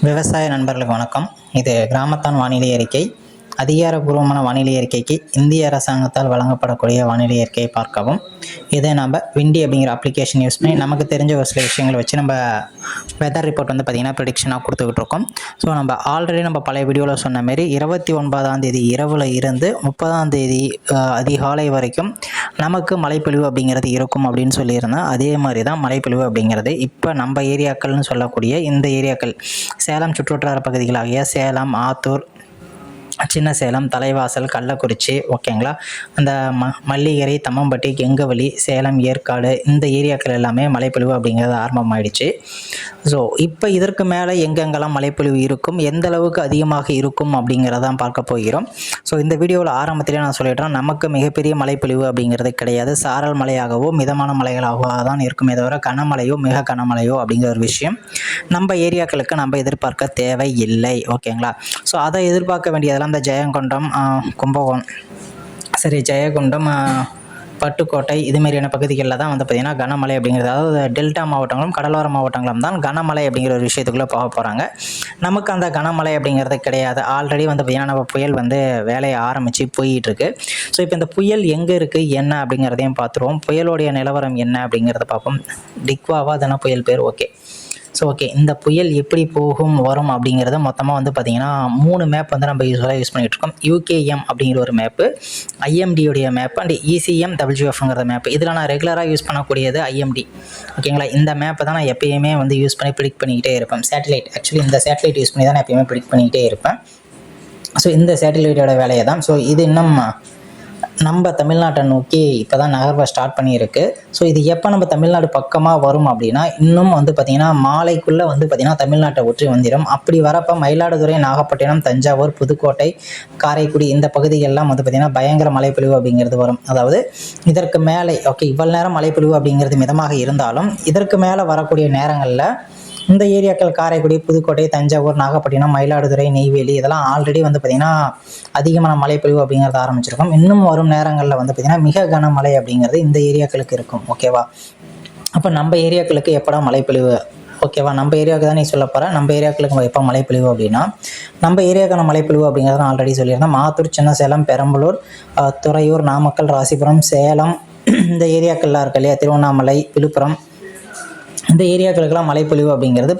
விவசாய நண்பர்களுக்கு வணக்கம். இது கிராமத்தான் வானிலை அறிக்கை. அதிகாரப்பூர்வமான வானிலை அறிக்கைக்கு இந்திய அரசாங்கத்தால் வழங்கப்படக்கூடிய வானிலை அறிக்கையை பார்க்கவும். இதை நம்ம விண்டி அப்படிங்கிற அப்ளிகேஷன் யூஸ் பண்ணி நமக்கு தெரிஞ்ச ஒரு சில விஷயங்களை வச்சு நம்ம வெதர் ரிப்போர்ட் வந்து பார்த்திங்கன்னா ப்ரெடிக்ஷனாக கொடுத்துக்கிட்டு இருக்கோம். ஸோ நம்ம ஆல்ரெடி நம்ம பழைய வீடியோவில் சொன்ன மாரி 29ஆம் தேதி இரவில் இருந்து 30ஆம் தேதி அதிகாலை வரைக்கும் நமக்கு மழைப்பொழிவு அப்படிங்கிறது இருக்கும் அப்படின்னு சொல்லியிருந்தேன். அதே மாதிரி தான் மழைப்பொழிவு அப்படிங்கிறது இப்போ நம்ம ஏரியாக்கள்னு சொல்லக்கூடிய இந்த ஏரியாக்கள் சேலம் சுற்றுவட்டார பகுதிகளாகிய சேலம், ஆத்தூர், சின்ன சேலம், தலைவாசல், கள்ளக்குறிச்சி, ஓகேங்களா, அந்த மல்லிகரை, தம்மம்பட்டி, கெங்கவலி, சேலம், ஏற்காடு இந்த ஏரியாக்கள் எல்லாமே மழைப்பொழிவு அப்படிங்கிறது ஆரம்பமாயிடுச்சு. ஸோ இப்போ இதற்கு மேலே எங்கெங்கெல்லாம் மழைப்பொழிவு இருக்கும், எந்த அளவுக்கு அதிகமாக இருக்கும் அப்படிங்கிறதான் பார்க்க போகிறோம். ஸோ இந்த வீடியோவில் ஆரம்பத்திலே நான் சொல்லிடுறேன், நமக்கு மிகப்பெரிய மழைப்பொழிவு அப்படிங்கிறது கிடையாது. சாரல் மழையாகவோ மிதமான மழைகளாகவோ தான் இருக்குமே தவிர கனமழையோ மிக கனமழையோ அப்படிங்கிற ஒரு விஷயம் நம்ம ஏரியாக்களுக்கு நம்ம எதிர்பார்க்க தேவை இல்லை. ஓகேங்களா. ஸோ அதை எதிர்பார்க்க வேண்டியதெல்லாம் இந்த ஜெயங்கொண்டம், கும்பகோணம், ஜெயங்கொண்டம், பட்டுக்கோட்டை இதுமாரியான பகுதிகளில் தான் வந்து பார்த்திங்கன்னா கனமழை அப்படிங்கிறது, அதாவது டெல்டா மாவட்டங்களும் கடலோர மாவட்டங்களும் தான் கனமழை அப்படிங்கிற ஒரு விஷயத்துக்குள்ளே போக போகிறாங்க. நமக்கு அந்த கனமழை அப்படிங்கிறது கிடையாது. ஆல்ரெடி வந்து பார்த்திங்கன்னா நம்ம புயல் வந்து வேலையை ஆரம்பித்து போயிட்டுருக்கு. ஸோ இப்போ இந்த புயல் எங்கே இருக்குது என்ன அப்படிங்கிறதையும் பார்த்துருவோம். புயலுடைய நிலவரம் என்ன அப்படிங்கிறத பார்ப்போம். டிக்வாவா தானே புயல் பேர். ஓகே, இந்த புயல் எப்படி போகும் வரும் அப்படிங்கிறத மொத்தமாக வந்து பார்த்திங்கன்னா 3 மேப் வந்து நம்ம யூஸ் பண்ணிகிட்டு இருக்கோம். UKM அப்படிங்கிற ஒரு மேப்பு, IMDயோடைய மேப் அண்ட் ECM WFங்கிற மேப். இதில் நான் ரெகுலராக யூஸ் பண்ணக்கூடியது IMD. ஓகேங்களா. இந்த மேப்பை தான் நான் எப்பயுமே வந்து யூஸ் பண்ணி ப்ரிடிக்ட் பண்ணிக்கிட்டே இருப்பேன். ஆக்சுவலி இந்த சேட்டலைட் யூஸ் பண்ணி தான் நான் எப்பயுமே ப்ரிடிக்ட் பண்ணிக்கிட்டே இருப்பேன். ஸோ இந்த சேட்டலைட்டோட வேலையை தான். ஸோ இது இன்னும் நம்ம தமிழ்நாட்டை நோக்கி இப்போ தான் நகர்வை ஸ்டார்ட் பண்ணியிருக்கு. ஸோ இது எப்போ நம்ம தமிழ்நாடு பக்கமாக வரும் அப்படின்னா இன்னும் வந்து பார்த்திங்கன்னா மாலைக்குள்ளே வந்து பார்த்திங்கன்னா தமிழ்நாட்டை ஒற்றி வந்துடும். அப்படி வரப்போ மயிலாடுதுறை, நாகப்பட்டினம், தஞ்சாவூர், புதுக்கோட்டை, காரைக்குடி இந்த பகுதிகளெலாம் வந்து பார்த்திங்கன்னா பயங்கர மழைப்பொழிவு அப்படிங்கிறது வரும். அதாவது இதற்கு மேலே இவ்வளோ நேரம் மழைப்பொழிவு அப்படிங்கிறது மிதமாக இருந்தாலும் இதற்கு மேலே வரக்கூடிய நேரங்களில் இந்த ஏரியாக்கள் காரைக்குடி, புதுக்கோட்டை, தஞ்சாவூர், நாகப்பட்டினம், மயிலாடுதுறை, நெய்வேலி இதெல்லாம் ஆல்ரெடி வந்து பார்த்திங்கன்னா அதிகமான மழைப்பொழிவு அப்படிங்கிறது ஆரம்பிச்சிருக்கும். இன்னும் வரும் நேரங்களில் வந்து பார்த்திங்கன்னா மிக கனமழை அப்படிங்கிறது இந்த ஏரியாக்களுக்கு இருக்கும். ஓகேவா. அப்போ நம்ம ஏரியாக்களுக்கு எப்படா மழைப்பொழிவு, ஓகேவா, நம்ம ஏரியாவுக்கு தான் நீ சொல்ல போகிறேன். நம்ம ஏரியாக்களுக்கு எப்போ மழைப்பொழிவு அப்படின்னா நம்ம ஏரியாவுக்கான மழைப்பொழிவு அப்படிங்கிறத நான் ஆல்ரெடி சொல்லியிருந்தேன். மாத்தூர், சின்ன சேலம், பெரம்பலூர், துறையூர், நாமக்கல், ராசிபுரம், சேலம் இந்த ஏரியாக்கள்லாம் இருக்கு இல்லையா, திருவண்ணாமலை, விழுப்புரம் இந்த ஏரியாக்களுக்கெல்லாம் மழைப்பொழிவு அப்படிங்கிறது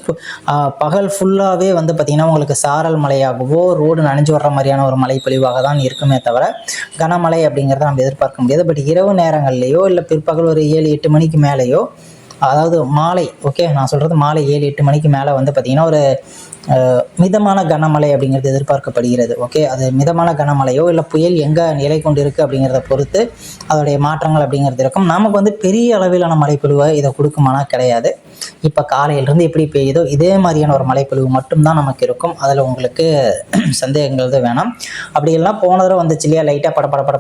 பகல் ஃபுல்லாகவே வந்து பார்த்திங்கன்னா உங்களுக்கு சாரல் மழையாகவோ ரோடு நனைஞ்சு வர்ற மாதிரியான ஒரு மழைப்பொழிவாக தான் இருக்குமே தவிர கனமழை அப்படிங்கிறத நம்ம எதிர்பார்க்க முடியாது. பட் இரவு நேரங்கள்லேயோ இல்லை பிற்பகல் ஒரு 7-8 மணிக்கு மேலேயோ, அதாவது மாலை, நான் சொல்கிறது மாலை 7-8 மணிக்கு மேலே வந்து பார்த்திங்கன்னா ஒரு மிதமான கனமழை அப்படிங்கிறது எதிர்பார்க்கப்படுகிறது. அது மிதமான கனமழையோ இல்லை புயல் எங்கே நிலை கொண்டு இருக்குது அப்படிங்கிறத பொறுத்து அதோடைய மாற்றங்கள் அப்படிங்கிறது இருக்கும். நமக்கு வந்து பெரிய அளவிலான மழைப்பொழிவை இதை கொடுக்குமானா கிடையாது. இப்போ காலையிலேருந்து எப்படி பெய்யுதோ இதே மாதிரியான ஒரு மழைப்பொழிவு மட்டும்தான் நமக்கு இருக்கும். அதில் உங்களுக்கு சந்தேகங்கள் தான் வேணாம். அப்படி எல்லாம் போன தடவை வந்துச்சு இல்லையா, லைட்டாக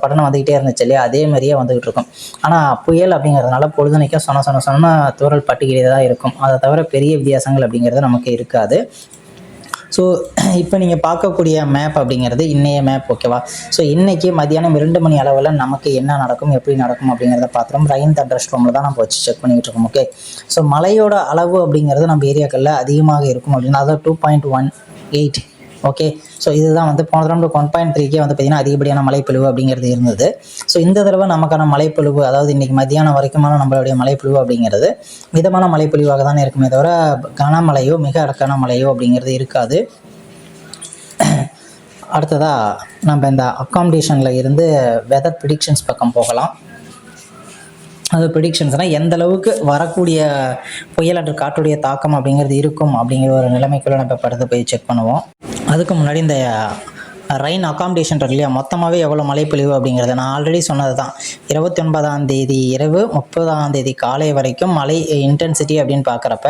படன்னு வந்துக்கிட்டே இருந்துச்சு இல்லையா, அதே மாதிரியே வந்துக்கிட்டு இருக்கும். ஆனால் புயல் அப்படிங்கிறதுனால பொழுதுனைக்கும் சொன்ன தூரல் பட்டுக்கிட்டே தான் இருக்கும். அதை தவிர பெரிய வித்தியாசங்கள் அப்படிங்கிறது நமக்கு இருக்காது. ஸோ இப்போ நீங்கள் பார்க்கக்கூடிய மேப் அப்படிங்கிறது இன்றைய மேப். ஓகேவா. ஸோ இன்றைக்கி மதியானம் 2 மணி அளவில் நமக்கு என்ன நடக்கும், எப்படி நடக்கும் அப்படிங்கிறத பார்த்துறோம். ரெயின் தண்டர் ஸ்டார்மில் தான் நம்ம வச்சு செக் பண்ணிக்கிட்டு இருக்கோம். ஸோ மழையோட அளவு அப்படிங்கிறது நம்ம ஏரியாக்களில் அதிகமாக இருக்கும் அப்படின்னா அதாவது 2.18. ஸோ இதுதான் வந்து போன தடவை 1.3 வந்து பார்த்திங்கன்னா அதிகப்படியான மழைப்பொழிவு அப்படிங்கிறது இருந்தது. ஸோ இந்த தடவை நமக்கான மழைப்பொழிவு, அதாவது இன்றைக்கி மத்தியானம் வரைக்குமான நம்மளுடைய மழைப்பொழிவு அப்படிங்கிறது மிதமான மழைப்பொழிவாக தான் இருக்குமே தவிர கனமழையோ மிக கனமழையோ அப்படிங்கிறது இருக்காது. அடுத்ததாக நம்ம இந்த அக்காமடேஷனில் இருந்து வெதர் ப்ரிடிக்ஷன்ஸ் பக்கம் போகலாம். அது ப்ரிடிக்ஷன்ஸ்னால் எந்த அளவுக்கு வரக்கூடிய புயல் அன்று காற்றுடைய தாக்கம் அப்படிங்கிறது இருக்கும் அப்படிங்கிற ஒரு நிலைமைக்குள்ளே நம்ம படுத்து போய் செக் பண்ணுவோம். அதுக்கு முன்னாடி இந்த ரெயின் அக்காமடேஷன் இருக்கு இல்லையா, மொத்தமாகவே எவ்வளோ மழைப்பொழிவு அப்படிங்கிறது நான் ஆல்ரெடி சொன்னது தான். 29ஆம் தேதி இரவு 30ஆம் தேதி காலை வரைக்கும் மழை இன்டென்சிட்டி அப்படின்னு பார்க்குறப்ப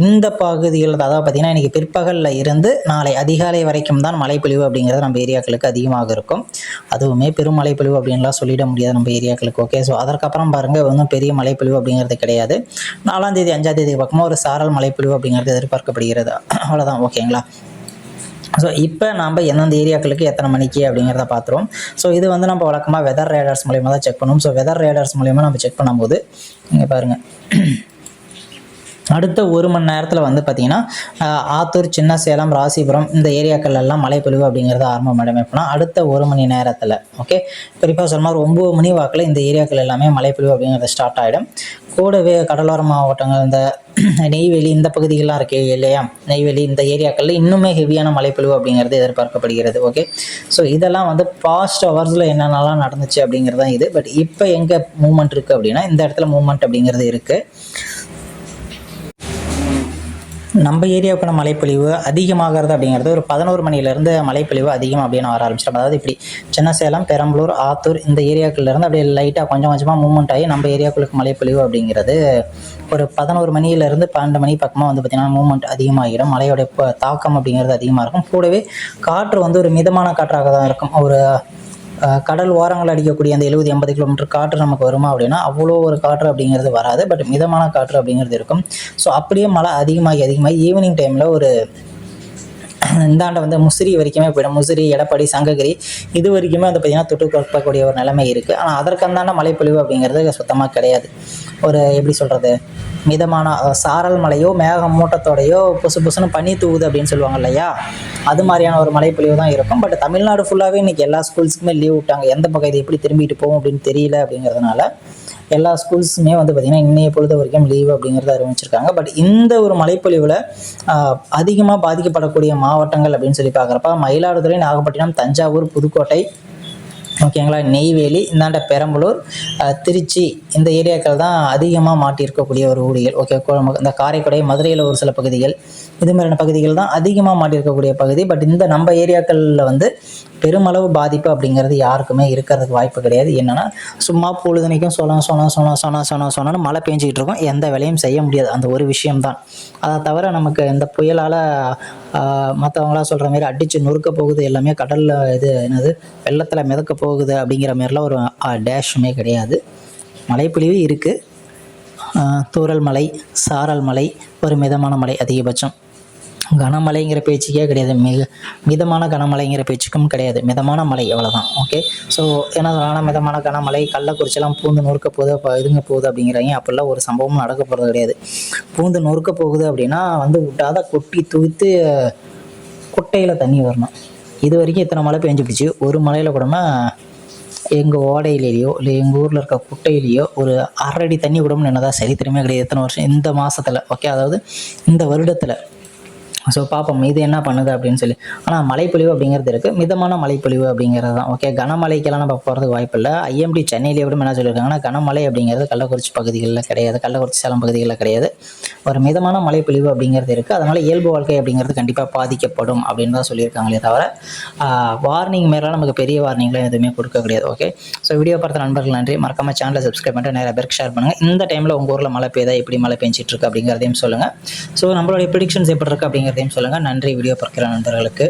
இந்த பகுதிகளில் அதாவது பார்த்திங்கன்னா இன்றைக்கி பிற்பகலில் இருந்து நாளை அதிகாலை வரைக்கும் தான் மழைப்பொழிவு அப்படிங்கிறது நம்ம ஏரியாக்களுக்கு அதிகமாக இருக்கும். அதுவுமே பெரும் மழைப்பொழிவு அப்படின்லாம் சொல்லிட முடியாது நம்ம ஏரியாக்களுக்கு. ஸோ அதற்கப்புறம் பாருங்கள் ஒன்றும் பெரிய மழைப்பொழிவு அப்படிங்கிறது கிடையாது. 4ஆம் தேதி 5ஆம் தேதி பக்கமாக ஒரு சாரல் மழைப்பொழிவு அப்படிங்கிறது எதிர்பார்க்கப்படுகிறது. அவ்வளோதான். ஓகேங்களா. ஸோ இப்போ நாம் எந்தெந்த ஏரியாக்களுக்கு எத்தனை மணிக்கு அப்படிங்கிறத பார்த்துருவோம். ஸோ இது வந்து நம்ம வழக்கமாக வெதர் ரேடார்ஸ் மூலிமா தான் செக் பண்ணுவோம். ஸோ வெதர் ரேடார்ஸ் மூலிமா நம்ம செக் பண்ணும்போது இங்கே பாருங்கள், அடுத்த 1 மணி நேரத்தில் வந்து பார்த்திங்கன்னா ஆத்தூர், சின்ன சேலம், ராசிபுரம் இந்த ஏரியாக்கள் எல்லாம் மழைப்பொழிவு அப்படிங்கிறது ஆரம்பம் எப்படின்னா அடுத்த 1 மணி நேரத்தில். ஓகே, குறிப்பாக சொன்ன மாதிரி 9 மணி வாக்கில் இந்த ஏரியாக்கள் எல்லாமே மழைப்பொழிவு அப்படிங்கிறது ஸ்டார்ட் ஆகிடும். கூடவே கடலோர மாவட்டங்கள் இந்த நெய்வேலி இந்த பகுதிகள்லாம் இருக்கு இல்லையா, நெய்வேலி இந்த ஏரியாக்களில் இன்னுமே ஹெவியான மழைப்பொழிவு அப்படிங்கிறது எதிர்பார்க்கப்படுகிறது. ஓகே, ஸோ இதெல்லாம் வந்து பாஸ்ட் ஹவர்ஸில் என்னென்னலாம் நடந்துச்சு அப்படிங்கிறது தான் இது. பட் இப்போ எங்கே மூவ்மெண்ட் இருக்குது அப்படின்னா இந்த இடத்துல மூவ்மெண்ட் அப்படிங்கிறது இருக்குது. நம்ம ஏரியாவுக்கான மழைப்பொழிவு அதிகமாகிறது அப்படிங்கிறது ஒரு 11 மணிலேருந்து மழைப்பொழிவு அதிகமாக அப்படின்னு வர ஆரம்பிச்சிட்டோம். அதாவது இப்படி சின்ன சேலம், பெரம்பலூர், ஆத்தூர் இந்த ஏரியாக்குள்ளேருந்து அப்படியே லைட்டாக கொஞ்சம் கொஞ்சமாக மூவ்மெண்ட் ஆகி நம்ம ஏரியாவுக்கு மழைப்பொழிவு அப்படிங்கிறது ஒரு 11 மணிலேருந்து 12 மணி பக்கமாக வந்து பார்த்திங்கன்னா மூவ்மெண்ட் அதிகமாகிடும். மழையோட தாக்கம் அப்படிங்கிறது அதிகமாக இருக்கும். கூடவே காற்று வந்து ஒரு மிதமான காற்றாக தான் இருக்கும். ஒரு கடல் ஓரங்கள் அடிக்கக்கூடிய அந்த 70-80 கிலோமீட்டர் காற்று நமக்கு வருமா அப்படின்னா அவ்வளோ ஒரு காற்று அப்படிங்கிறது வராது. பட் மிதமான காற்று அப்படிங்கிறது இருக்கும். ஸோ அப்படியே மழை அதிகமாகி ஈவினிங் டைமில் ஒரு இந்தாண்ட வந்து முசிறி வரைக்குமே போயிடும். முசிறி, எடப்பாடி, சங்ககிரி இது வரைக்குமே வந்து பார்த்திங்கன்னா தொட்டு கொடுக்கக்கூடிய ஒரு நிலைமை இருக்குது. ஆனால் அதற்கந்தாண்ட மழைப்பொழிவு அப்படிங்கிறது சுத்தமாக கிடையாது. ஒரு எப்படி சொல்கிறது, மிதமான சாரல் மழையோ மேக மூட்டத்தோடையோ புசுன்னு பனி தூவுது அப்படின்னு சொல்லுவாங்க இல்லையா, அது மாதிரியான ஒரு மழைப்பொழிவு தான் இருக்கும். பட் தமிழ்நாடு ஃபுல்லாகவே இன்றைக்கி எல்லா ஸ்கூல்ஸுக்குமே லீவ் விட்டாங்க. எந்த பக்கம் இது எப்படி திரும்பிட்டு போகும் அப்படின்னு தெரியல. அப்படிங்கிறதுனால எல்லா ஸ்கூல்ஸுமே வந்து பார்த்திங்கன்னா இன்னைய பொழுது வரைக்கும் லீவு அப்படிங்கிறத அறிவிச்சிருக்காங்க. பட் இந்த ஒரு மழைப்பொழிவில் அதிகமாக பாதிக்கப்படக்கூடிய மாவட்டங்கள் அப்படின்னு சொல்லி பார்க்குறப்ப மயிலாடுதுறை, நாகப்பட்டினம், தஞ்சாவூர், புதுக்கோட்டை, ஓகேங்களா, நெய்வேலி, இந்தாண்ட பெரம்பலூர், திருச்சி இந்த ஏரியாக்கள் தான் அதிகமாக மாட்டியிருக்கக்கூடிய ஒரு ஊழியர். ஓகே, இந்த காரைக்குடி, மதுரையில் ஒரு சில பகுதிகள் இது மாதிரியான பகுதிகள் தான் அதிகமாக மாட்டியிருக்கக்கூடிய பகுதி. பட் இந்த நம்ம ஏரியாக்களில் வந்து பெருமளவு பாதிப்பு அப்படிங்கிறது யாருக்குமே இருக்கிறதுக்கு வாய்ப்பு கிடையாது. என்னென்னா சும்மா பொழுதுனைக்கும் சொன்னு மழை பெஞ்சிக்கிட்டு இருக்கும், எந்த வேலையும் செய்ய முடியாது. அந்த ஒரு விஷயம்தான். அதை தவிர நமக்கு இந்த புயலால் மற்றவங்களாம் சொல்கிற மாதிரி அடித்து நொறுக்க போகுது, எல்லாமே கடலில் வெள்ளத்தில் மிதக்க போகுது அப்படிங்கிற மாதிரிலாம் ஒரு டேஷுமே கிடையாது. மழைப்பொழிவு இருக்குது. தூறல் மழை, சாரல் மழை, ஒரு மிதமான மழை, அதிகபட்சம் கனமழைங்கிற பேச்சுக்கே கிடையாது. மிதமான கனமழைங்கிற பேச்சுக்கும் கிடையாது. மிதமான மழை எவ்வளோதான். ஓகே, ஸோ ஏன்னா மிதமான கனமழை, கள்ளக்குறிச்சிலாம் பூந்து நொறுக்க போகுது, இதுங்க போகுது அப்படிங்கிறாங்க. அப்படிலாம் ஒரு சம்பவமும் நடக்க போகிறது கிடையாது. பூந்து நொறுக்க போகுது அப்படின்னா வந்து விட்டாத கொட்டி தூத்து குட்டையில் தண்ணி வரணும். இது வரைக்கும் இத்தனை மழை பெஞ்சிடுச்சு. ஒரு மழையில் கூடமா எங்கள் ஓடையிலேயோ இல்லை எங்கள் ஊரில் இருக்க குட்டையிலேயோ ஒரு 1/2 அடி தண்ணி விடணும்னு என்னதான் சரித்திரமே கிடையாது எத்தனை வருஷம் இந்த மாதத்தில். ஓகே, அதாவது இந்த வருடத்தில். ஸோ பார்ப்போம் இது என்ன பண்ணுது அப்படின்னு சொல்லி. ஆனால் மழைப்பொழிவு அப்படிங்கிறது இருக்குது, மிதமான மழைப்பொழிவு அப்படிங்கிறது தான். ஓகே, கனமழைக்கெல்லாம் நம்ம போகிறதுக்கு வாய்ப்பு இல்லை. ஐஎம்டி சென்னையிலே விட என்ன சொல்லியிருக்காங்கன்னா கனமழை அப்படிங்கிறது கள்ளக்குறிச்சி பகுதிகளில் கிடையாது, கள்ளக்குறிச்சி சேலம் பகுதிகளில் கிடையாது. ஒரு மிதமான மழைப்பொழிவு அப்படிங்கிறது இருக்குது. அதனால் இயல்பு வாழ்க்கை அப்படிங்கிறது கண்டிப்பாக பாதிக்கப்படும் அப்படின்னு தான் சொல்லியிருக்காங்களே தவிர வார்னிங் மேலாம் நமக்கு பெரிய வார்னிங்லாம் எதுவுமே கொடுக்க கிடையாது. ஓகே, ஸோ வீடியோ பார்த்த நண்பர்கள் நன்றி. மறக்காம சேனலை சப்ஸ்கிரைப் பண்ணிட்டு நிறைய பேருக்கு ஷேர் பண்ணுங்கள். இந்த டைமில் உங்கள் ஊரில் மழை பெய்தா, எப்படி மழை பெஞ்சிட்டு இருக்கு அப்படிங்கிறதையும் சொல்லுங்கள். ஸோ நம்மளுடைய ப்ரிடிக்ஷன்ஸ் எப்படி இருக்குது அப்படிங்கிறதையும் சொல்லுங்கள். நன்றி வீடியோ பார்க்குற நண்பர்களுக்கு.